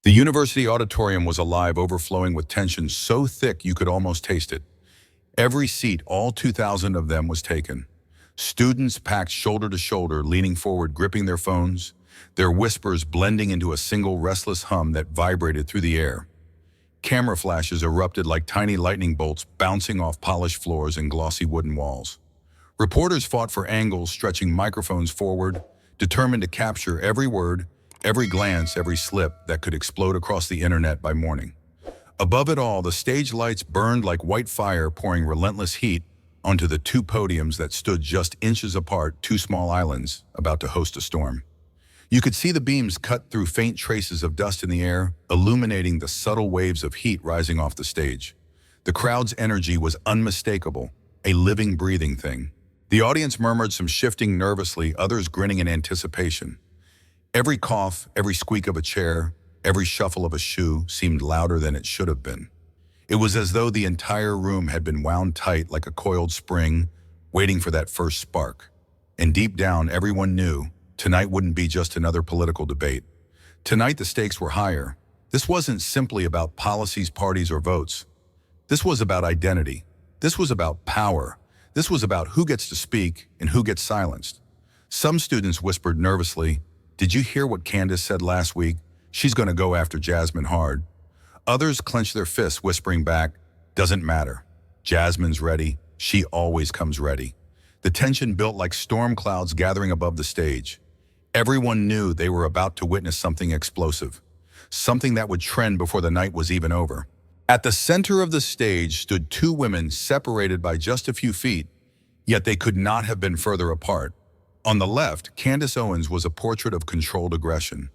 The university auditorium was alive, overflowing with tension so thick you could almost taste it. Every seat, all 2,000 of them, was taken. Students packed shoulder to shoulder, leaning forward, gripping their phones, their whispers blending into a single restless hum that vibrated through the air. Camera flashes erupted like tiny lightning bolts bouncing off polished floors and glossy wooden walls. Reporters fought for angles, stretching microphones forward, determined to capture every word, every glance, every slip that could explode across the internet by morning. Above it all, the stage lights burned like white fire, pouring relentless heat onto the two podiums that stood just inches apart, two small islands about to host a storm. You could see the beams cut through faint traces of dust in the air, illuminating the subtle waves of heat rising off the stage. The crowd's energy was unmistakable, a living, breathing thing. The audience murmured, some shifting nervously, others grinning in anticipation. Every cough, every squeak of a chair, every shuffle of a shoe seemed louder than it should have been. It was as though the entire room had been wound tight like a coiled spring, waiting for that first spark. And deep down, everyone knew tonight wouldn't be just another political debate. Tonight, the stakes were higher. This wasn't simply about policies, parties, or votes. This was about identity. This was about power. This was about who gets to speak and who gets silenced. Some students whispered nervously, "Did you hear what Candace said last week? She's going to go after Jasmine hard." Others clenched their fists, whispering back, "Doesn't matter. Jasmine's ready. She always comes ready." The tension built like storm clouds gathering above the stage. Everyone knew they were about to witness something explosive, something that would trend before the night was even over. At the center of the stage stood two women separated by just a few feet, yet they could not have been further apart. On the left, Candace Owens was a portrait of controlled aggression.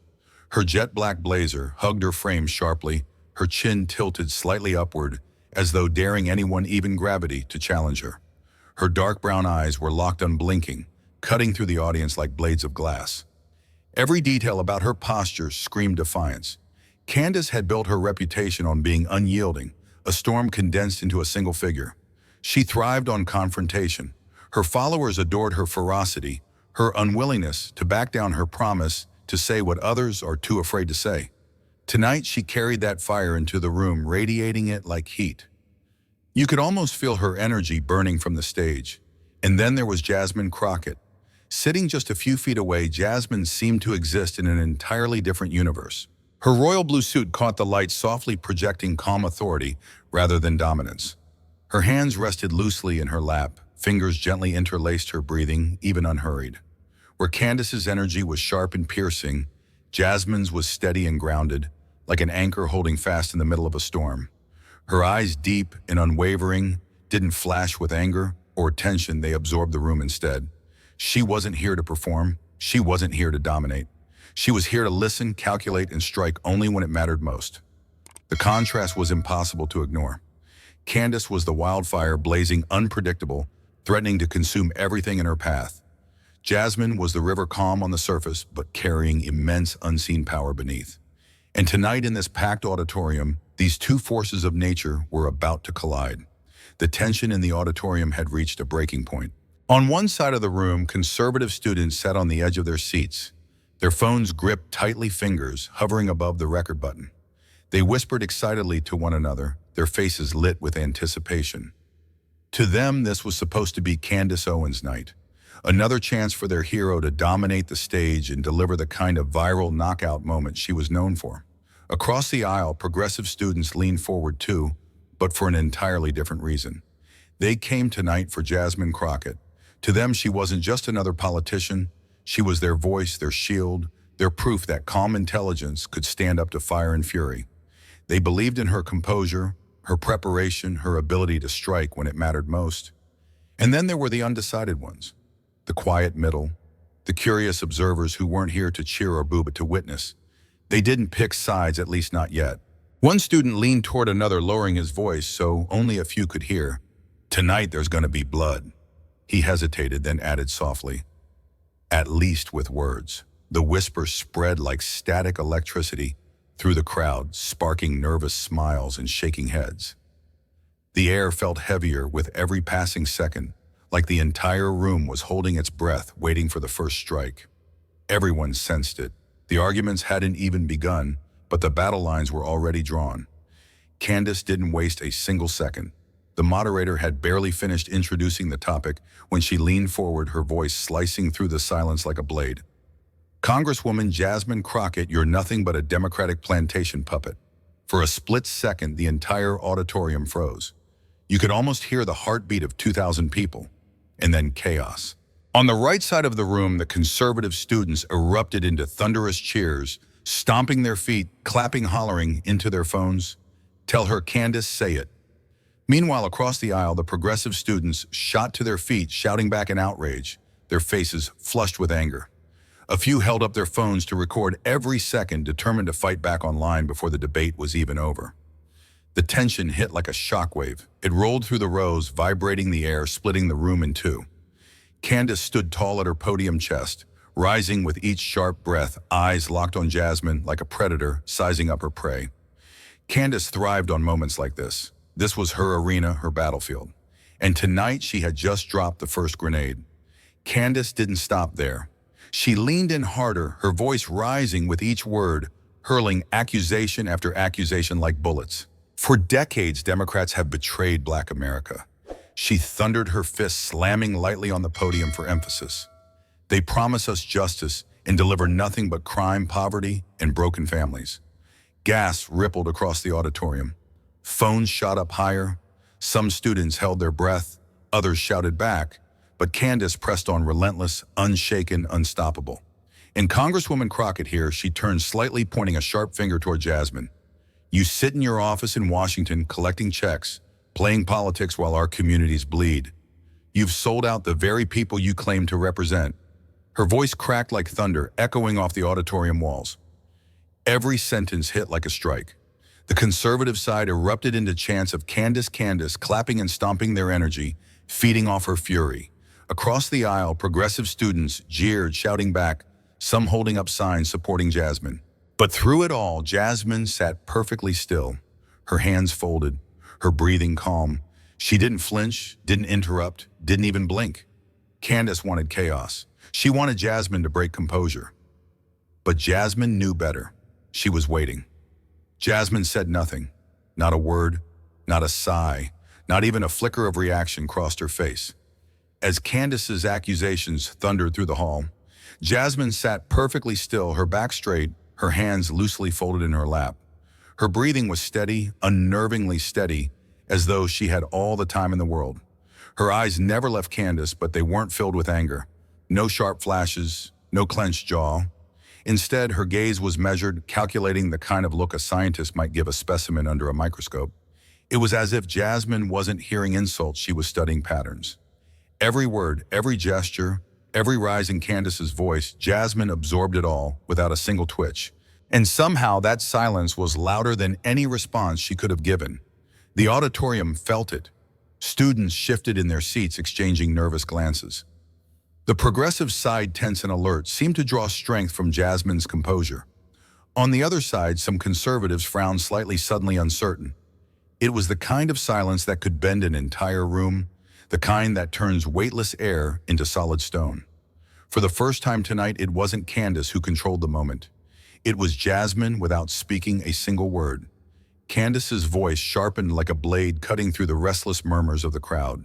Her jet-black blazer hugged her frame sharply, her chin tilted slightly upward, as though daring anyone, even gravity, to challenge her. Her dark brown eyes were locked unblinking, cutting through the audience like blades of glass. Every detail about her posture screamed defiance. Candace had built her reputation on being unyielding, a storm condensed into a single figure. She thrived on confrontation. Her followers adored her ferocity, her unwillingness to back down, her promise to say what others are too afraid to say. Tonight, she carried that fire into the room, radiating it like heat. You could almost feel her energy burning from the stage. And then there was Jasmine Crockett. Sitting just a few feet away, Jasmine seemed to exist in an entirely different universe. Her royal blue suit caught the light, softly projecting calm authority rather than dominance. Her hands rested loosely in her lap, fingers gently interlaced, her breathing even unhurried. Where Candace's energy was sharp and piercing, Jasmine's was steady and grounded, like an anchor holding fast in the middle of a storm. Her eyes, deep and unwavering, didn't flash with anger or tension, they absorbed the room instead. She wasn't here to perform. She wasn't here to dominate. She was here to listen, calculate, and strike only when it mattered most. The contrast was impossible to ignore. Candace was the wildfire, blazing, unpredictable, threatening to consume everything in her path. Jasmine was the river, calm on the surface, but carrying immense unseen power beneath. And tonight in this packed auditorium, these two forces of nature were about to collide. The tension in the auditorium had reached a breaking point. On one side of the room, conservative students sat on the edge of their seats, their phones gripped tightly, fingers hovering above the record button. They whispered excitedly to one another, their faces lit with anticipation. To them, this was supposed to be Candace Owens' night, another chance for their hero to dominate the stage and deliver the kind of viral knockout moment she was known for. Across the aisle, progressive students leaned forward too, but for an entirely different reason. They came tonight for Jasmine Crockett. To them, she wasn't just another politician. She was their voice, their shield, their proof that calm intelligence could stand up to fire and fury. They believed in her composure, her preparation, her ability to strike when it mattered most. And then there were the undecided ones, the quiet middle, the curious observers who weren't here to cheer or boo but to witness. They didn't pick sides, at least not yet. One student leaned toward another, lowering his voice so only a few could hear. "Tonight there's going to be blood." He hesitated, then added softly, "At least with words." The whisper spread like static electricity through the crowd, sparking nervous smiles and shaking heads. The air felt heavier with every passing second, like the entire room was holding its breath, waiting for the first strike. Everyone sensed it. The arguments hadn't even begun, but the battle lines were already drawn. Candace didn't waste a single second. The moderator had barely finished introducing the topic when she leaned forward, her voice slicing through the silence like a blade. Congresswoman Jasmine Crockett, you're nothing but a Democratic plantation puppet. For a split second, the entire auditorium froze. You could almost hear the heartbeat of 2,000 people, and then chaos. On the right side of the room, the conservative students erupted into thunderous cheers, stomping their feet, clapping, hollering into their phones. Tell her, Candace, say it. Meanwhile, across the aisle, the progressive students shot to their feet, shouting back in outrage, their faces flushed with anger. A few held up their phones to record every second, determined to fight back online before the debate was even over. The tension hit like a shockwave. It rolled through the rows, vibrating the air, splitting the room in two. Candace stood tall at her podium chest, rising with each sharp breath, eyes locked on Jasmine like a predator sizing up her prey. Candace thrived on moments like this. This was her arena, her battlefield. And tonight she had just dropped the first grenade. Candace didn't stop there. She leaned in harder, her voice rising with each word, hurling accusation after accusation like bullets. For decades, Democrats have betrayed Black America. She thundered, her fist slamming lightly on the podium for emphasis. They promise us justice and deliver nothing but crime, poverty, and broken families. Gasps rippled across the auditorium. Phones shot up higher. Some students held their breath, others shouted back, but Candace pressed on, relentless, unshaken, unstoppable. And Congresswoman Crockett here, she turned slightly, pointing a sharp finger toward Jasmine. You sit in your office in Washington collecting checks, playing politics while our communities bleed. You've sold out the very people you claim to represent. Her voice cracked like thunder, echoing off the auditorium walls. Every sentence hit like a strike. The conservative side erupted into chants of Candace, Candace, clapping and stomping their energy, feeding off her fury. Across the aisle, progressive students jeered, shouting back, some holding up signs supporting Jasmine. But through it all, Jasmine sat perfectly still, her hands folded, her breathing calm. She didn't flinch, didn't interrupt, didn't even blink. Candace wanted chaos. She wanted Jasmine to break composure. But Jasmine knew better. She was waiting. Jasmine said nothing. Not a word, not a sigh, not even a flicker of reaction crossed her face. As Candace's accusations thundered through the hall, Jasmine sat perfectly still, her back straight, her hands loosely folded in her lap. Her breathing was steady, unnervingly steady, as though she had all the time in the world. Her eyes never left Candace, but they weren't filled with anger. No sharp flashes, no clenched jaw. Instead, her gaze was measured, calculating, the kind of look a scientist might give a specimen under a microscope. It was as if Jasmine wasn't hearing insults, she was studying patterns. Every word, every gesture, every rise in Candace's voice, Jasmine absorbed it all without a single twitch. And somehow that silence was louder than any response she could have given. The auditorium felt it. Students shifted in their seats, exchanging nervous glances. The progressive side, tense and alert, seemed to draw strength from Jasmine's composure. On the other side, some conservatives frowned slightly, suddenly uncertain. It was the kind of silence that could bend an entire room, the kind that turns weightless air into solid stone. For the first time tonight, it wasn't Candace who controlled the moment. It was Jasmine without speaking a single word. Candace's voice sharpened like a blade, cutting through the restless murmurs of the crowd.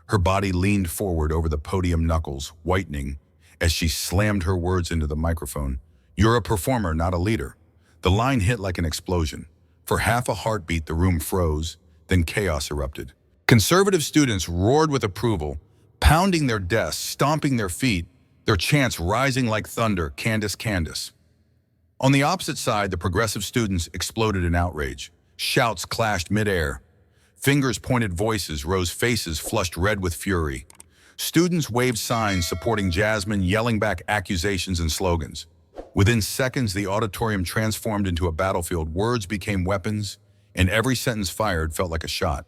Her body leaned forward over the podium, knuckles whitening as she slammed her words into the microphone. You're a performer, not a leader. The line hit like an explosion. For half a heartbeat, the room froze, then chaos erupted. Conservative students roared with approval, pounding their desks, stomping their feet, their chants rising like thunder, Candace, Candace. On the opposite side, the progressive students exploded in outrage. Shouts clashed midair. Fingers pointed, voices rose, faces flushed red with fury. Students waved signs supporting Jasmine, yelling back accusations and slogans. Within seconds, the auditorium transformed into a battlefield. Words became weapons, and every sentence fired felt like a shot.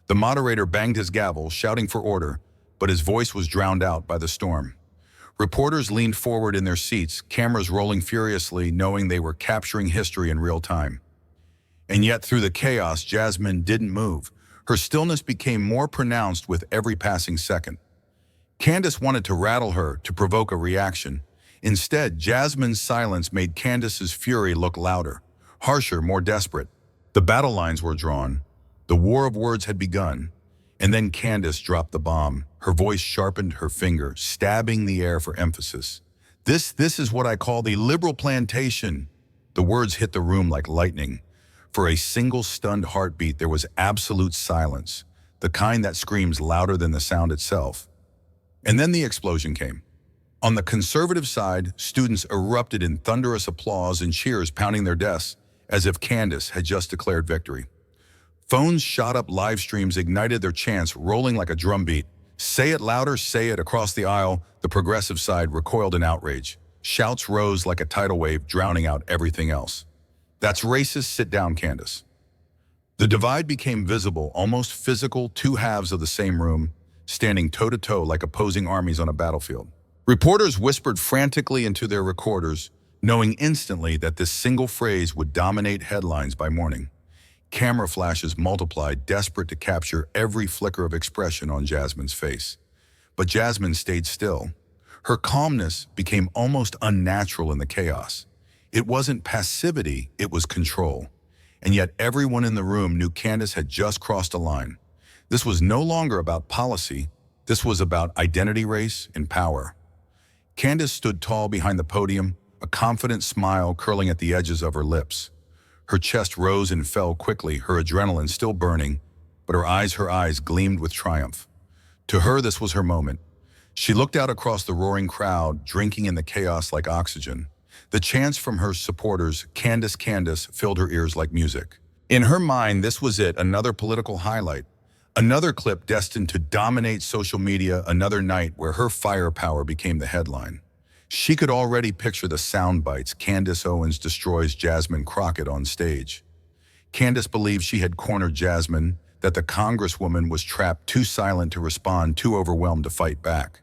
The moderator banged his gavel, shouting for order, but his voice was drowned out by the storm. Reporters leaned forward in their seats, cameras rolling furiously, knowing they were capturing history in real time. And yet, through the chaos, Jasmine didn't move. Her stillness became more pronounced with every passing second. Candace wanted to rattle her, to provoke a reaction. Instead, Jasmine's silence made Candace's fury look louder. Harsher, more desperate. The battle lines were drawn. The war of words had begun. And then Candace dropped the bomb. Her voice sharpened, her finger, stabbing the air for emphasis. This is what I call the liberal plantation. The words hit the room like lightning. For a single stunned heartbeat, there was absolute silence, the kind that screams louder than the sound itself. And then the explosion came. On the conservative side, students erupted in thunderous applause and cheers, pounding their desks as if Candace had just declared victory. Phones shot up, live streams ignited their chants, rolling like a drumbeat. Say it louder, say it. Across the aisle, the progressive side recoiled in outrage. Shouts rose like a tidal wave, drowning out everything else. That's racist, sit down, Candace. The divide became visible, almost physical, two halves of the same room, standing toe-to-toe like opposing armies on a battlefield. Reporters whispered frantically into their recorders, knowing instantly that this single phrase would dominate headlines by morning. Camera flashes multiplied, desperate to capture every flicker of expression on Jasmine's face. But Jasmine stayed still. Her calmness became almost unnatural in the chaos. It wasn't passivity, it was control. And yet everyone in the room knew Candace had just crossed a line. This was no longer about policy. This was about identity, race, and power. Candace stood tall behind the podium, a confident smile curling at the edges of her lips. Her chest rose and fell quickly, her adrenaline still burning, but her eyes gleamed with triumph. To her, this was her moment. She looked out across the roaring crowd, drinking in the chaos like oxygen. The chants from her supporters, Candace, Candace, filled her ears like music. In her mind, this was it, another political highlight. Another clip destined to dominate social media, another night where her firepower became the headline. She could already picture the sound bites. Candace Owens destroys Jasmine Crockett on stage. Candace believed she had cornered Jasmine, that the congresswoman was trapped, too silent to respond, too overwhelmed to fight back.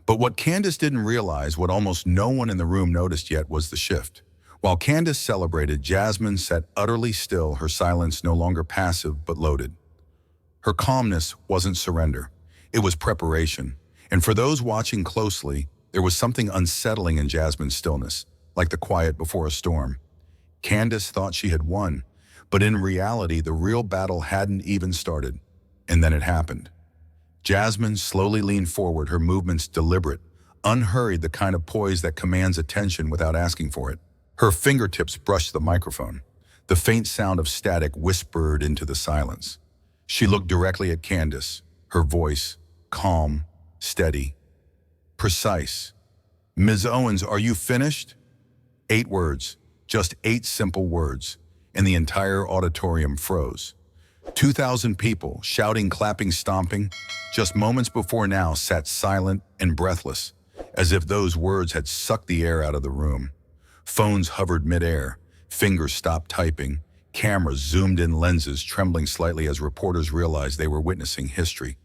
But what Candace didn't realize, what almost no one in the room noticed yet, was the shift. While Candace celebrated, Jasmine sat utterly still, her silence no longer passive but loaded. Her calmness wasn't surrender. It was preparation. And for those watching closely, there was something unsettling in Jasmine's stillness, like the quiet before a storm. Candace thought she had won, but in reality, the real battle hadn't even started. And then it happened. Jasmine slowly leaned forward, her movements deliberate, unhurried, the kind of poise that commands attention without asking for it. Her fingertips brushed the microphone. The faint sound of static whispered into the silence. She looked directly at Candace, her voice calm, steady, precise. "Ms. Owens, are you finished?" 8 words, just 8 simple words, and the entire auditorium froze. 2,000 people, shouting, clapping, stomping, just moments before now sat silent and breathless, as if those words had sucked the air out of the room. Phones hovered midair, fingers stopped typing, cameras zoomed in, lenses trembling slightly as reporters realized they were witnessing history.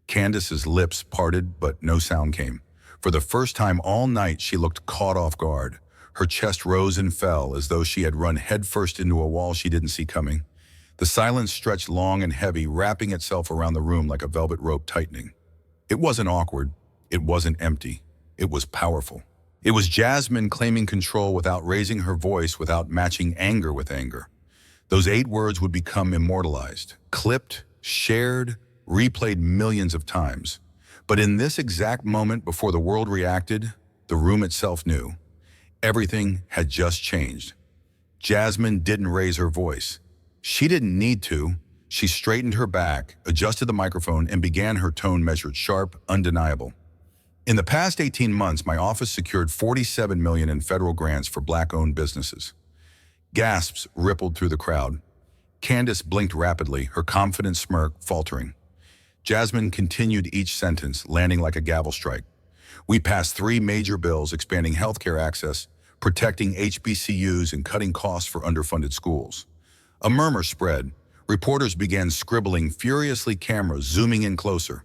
Candace's lips parted, but no sound came. For the first time all night, she looked caught off guard. Her chest rose and fell as though she had run headfirst into a wall she didn't see coming. The silence stretched long and heavy, wrapping itself around the room like a velvet rope tightening. It wasn't awkward. It wasn't empty. It was powerful. It was Jasmine claiming control without raising her voice, without matching anger with anger. Those 8 words would become immortalized, clipped, shared, replayed millions of times. But in this exact moment, before the world reacted, the room itself knew. Everything had just changed. Jasmine didn't raise her voice. She didn't need to. She straightened her back, adjusted the microphone, and began, her tone measured, sharp, undeniable. "In the past 18 months, my office secured $47 million in federal grants for Black-owned businesses." Gasps rippled through the crowd. Candace blinked rapidly, her confident smirk faltering. Jasmine continued each sentence, landing like a gavel strike. "We passed 3 major bills expanding healthcare access, protecting HBCUs, and cutting costs for underfunded schools." A murmur spread. Reporters began scribbling furiously, cameras zooming in closer.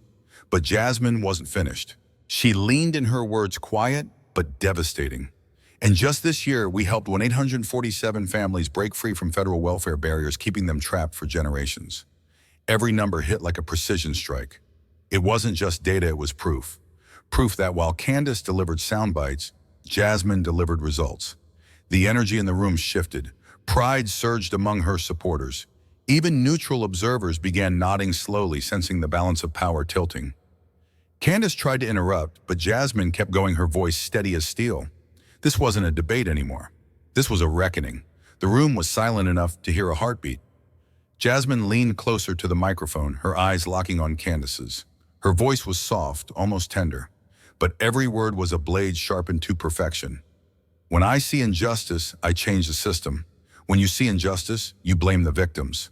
But Jasmine wasn't finished. She leaned in, her words quiet but devastating. "And just this year, we helped 1,847 families break free from federal welfare barriers, keeping them trapped for generations." Every number hit like a precision strike. It wasn't just data, it was proof. Proof that while Candace delivered sound bites, Jasmine delivered results. The energy in the room shifted. Pride surged among her supporters. Even neutral observers began nodding slowly, sensing the balance of power tilting. Candace tried to interrupt, but Jasmine kept going, her voice steady as steel. This wasn't a debate anymore. This was a reckoning. The room was silent enough to hear a heartbeat. Jasmine leaned closer to the microphone, her eyes locking on Candace's. Her voice was soft, almost tender, but every word was a blade sharpened to perfection. When I see injustice, I change the system. When you see injustice, you blame the victims.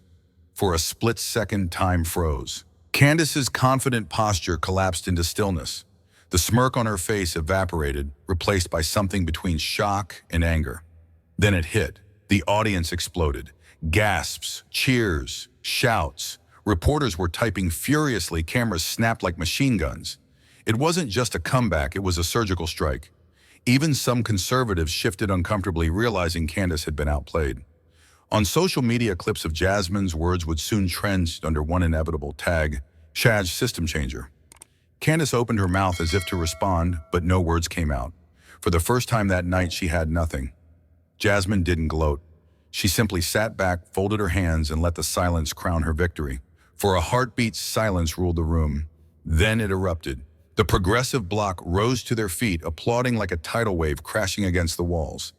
For a split second, time froze. Candace's confident posture collapsed into stillness. The smirk on her face evaporated, replaced by something between shock and anger. Then it hit. The audience exploded. Gasps, cheers, shouts. Reporters were typing furiously, cameras snapped like machine guns. It wasn't just a comeback, it was a surgical strike. Even some conservatives shifted uncomfortably, realizing Candace had been outplayed. On social media, clips of Jasmine's words would soon trend under one inevitable tag, #, system changer. Candace opened her mouth as if to respond, but no words came out. For the first time that night, she had nothing. Jasmine didn't gloat. She simply sat back, folded her hands, and let the silence crown her victory. For a heartbeat, silence ruled the room. Then it erupted. The progressive bloc rose to their feet, applauding like a tidal wave crashing against the walls.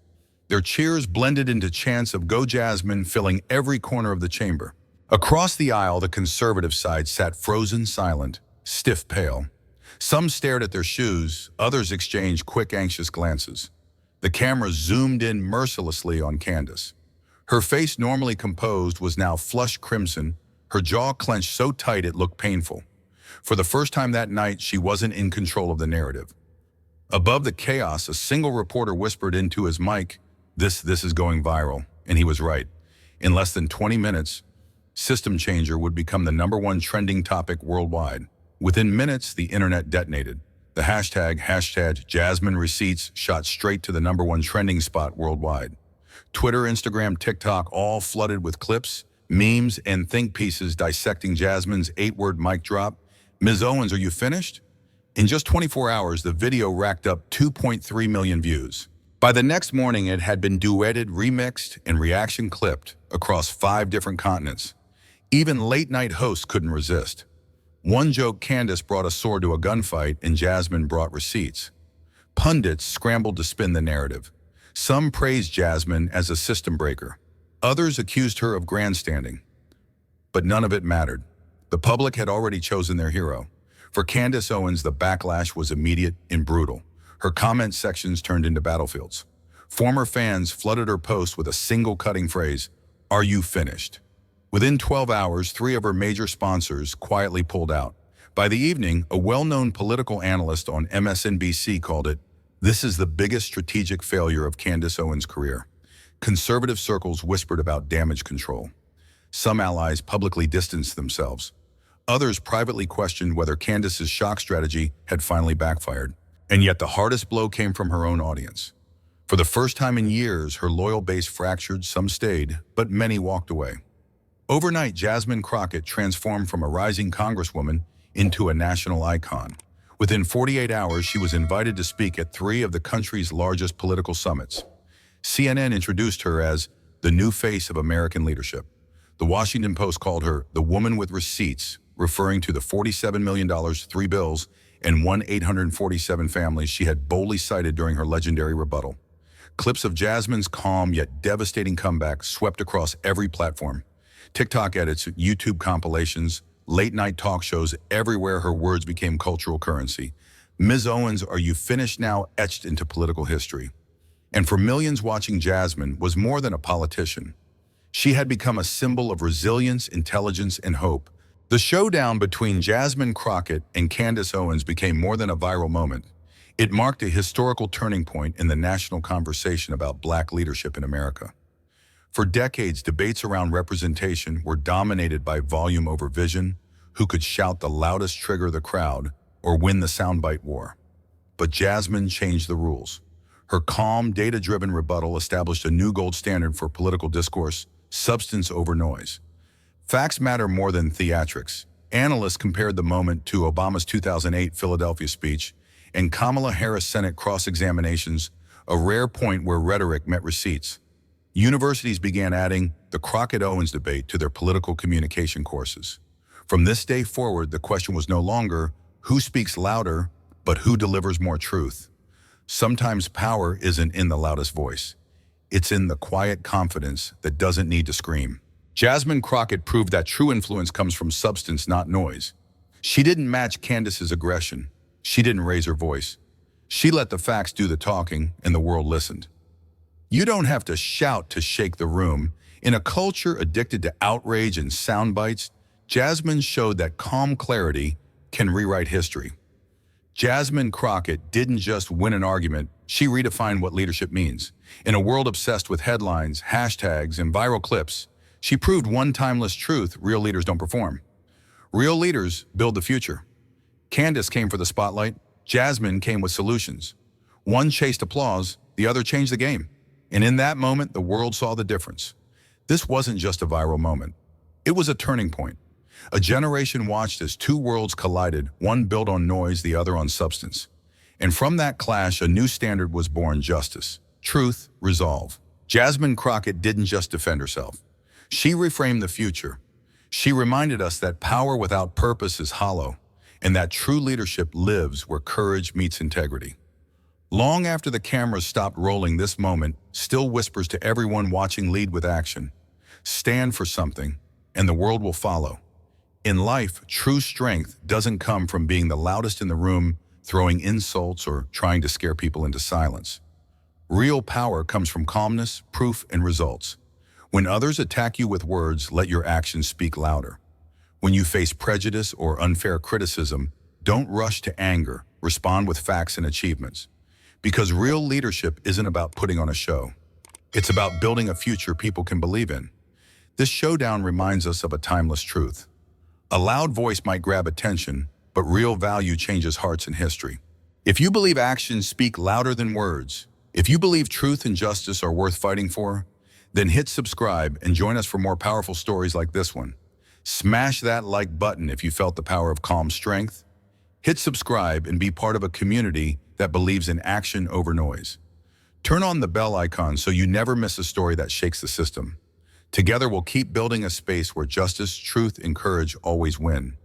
Their cheers blended into chants of "Go Jasmine," filling every corner of the chamber. Across the aisle, the conservative side sat frozen silent, stiff pale. Some stared at their shoes, others exchanged quick, anxious glances. The camera zoomed in mercilessly on Candace. Her face, normally composed, was now flushed crimson, her jaw clenched so tight it looked painful. For the first time that night, she wasn't in control of the narrative. Above the chaos, a single reporter whispered into his mic, This is going viral," and he was right. In less than 20 minutes, System Changer would become the #1 trending topic worldwide. Within minutes, the internet detonated. The hashtag Jasmine Receipts shot straight to the #1 trending spot worldwide. Twitter, Instagram, TikTok all flooded with clips, memes, and think pieces dissecting Jasmine's 8-word mic drop. "Ms. Owens, are you finished?" In just 24 hours, the video racked up 2.3 million views. By the next morning, it had been duetted, remixed, and reaction clipped across 5 different continents. Even late-night hosts couldn't resist. One joked Candace brought a sword to a gunfight and Jasmine brought receipts. Pundits scrambled to spin the narrative. Some praised Jasmine as a system breaker. Others accused her of grandstanding. But none of it mattered. The public had already chosen their hero. For Candace Owens, the backlash was immediate and brutal. Her comment sections turned into battlefields. Former fans flooded her posts with a single cutting phrase, "Are you finished?" Within 12 hours, 3 of her major sponsors quietly pulled out. By the evening, a well-known political analyst on MSNBC called it, "This is the biggest strategic failure of Candace Owens' career." Conservative circles whispered about damage control. Some allies publicly distanced themselves. Others privately questioned whether Candace's shock strategy had finally backfired. And yet the hardest blow came from her own audience. For the first time in years, her loyal base fractured, some stayed, but many walked away. Overnight, Jasmine Crockett transformed from a rising congresswoman into a national icon. Within 48 hours, she was invited to speak at 3 of the country's largest political summits. CNN introduced her as the new face of American leadership. The Washington Post called her the woman with receipts, referring to the $47 million, 3 bills, and 1,847 families she had boldly cited during her legendary rebuttal. Clips of Jasmine's calm yet devastating comeback swept across every platform. TikTok edits, YouTube compilations, late-night talk shows, everywhere her words became cultural currency. "Ms. Owens, are you finished now?" etched into political history. And for millions watching, Jasmine was more than a politician. She had become a symbol of resilience, intelligence, and hope. The showdown between Jasmine Crockett and Candace Owens became more than a viral moment. It marked a historical turning point in the national conversation about Black leadership in America. For decades, debates around representation were dominated by volume over vision, who could shout the loudest, trigger the crowd, or win the soundbite war. But Jasmine changed the rules. Her calm, data-driven rebuttal established a new gold standard for political discourse: substance over noise. Facts matter more than theatrics. Analysts compared the moment to Obama's 2008 Philadelphia speech and Kamala Harris' Senate cross-examinations, a rare point where rhetoric met receipts. Universities began adding the Crockett Owens debate to their political communication courses. From this day forward, the question was no longer who speaks louder, but who delivers more truth. Sometimes power isn't in the loudest voice. It's in the quiet confidence that doesn't need to scream. Jasmine Crockett proved that true influence comes from substance, not noise. She didn't match Candace's aggression. She didn't raise her voice. She let the facts do the talking, and the world listened. You don't have to shout to shake the room. In a culture addicted to outrage and sound bites, Jasmine showed that calm clarity can rewrite history. Jasmine Crockett didn't just win an argument, she redefined what leadership means. In a world obsessed with headlines, hashtags, and viral clips, she proved one timeless truth: real leaders don't perform. Real leaders build the future. Candace came for the spotlight, Jasmine came with solutions. One chased applause, the other changed the game. And in that moment, the world saw the difference. This wasn't just a viral moment. It was a turning point. A generation watched as two worlds collided, one built on noise, the other on substance. And from that clash, a new standard was born: justice, truth, resolve. Jasmine Crockett didn't just defend herself. She reframed the future. She reminded us that power without purpose is hollow, and that true leadership lives where courage meets integrity. Long after the cameras stopped rolling, this moment still whispers to everyone watching: lead with action. Stand for something, and the world will follow. In life, true strength doesn't come from being the loudest in the room, throwing insults, or trying to scare people into silence. Real power comes from calmness, proof, and results. When others attack you with words, let your actions speak louder. When you face prejudice or unfair criticism, don't rush to anger, respond with facts and achievements. Because real leadership isn't about putting on a show. It's about building a future people can believe in. This showdown reminds us of a timeless truth. A loud voice might grab attention, but real value changes hearts and history. If you believe actions speak louder than words, if you believe truth and justice are worth fighting for, then hit subscribe and join us for more powerful stories like this one. Smash that like button if you felt the power of calm strength. Hit subscribe and be part of a community that believes in action over noise. Turn on the bell icon so you never miss a story that shakes the system. Together we'll keep building a space where justice, truth, and courage always win.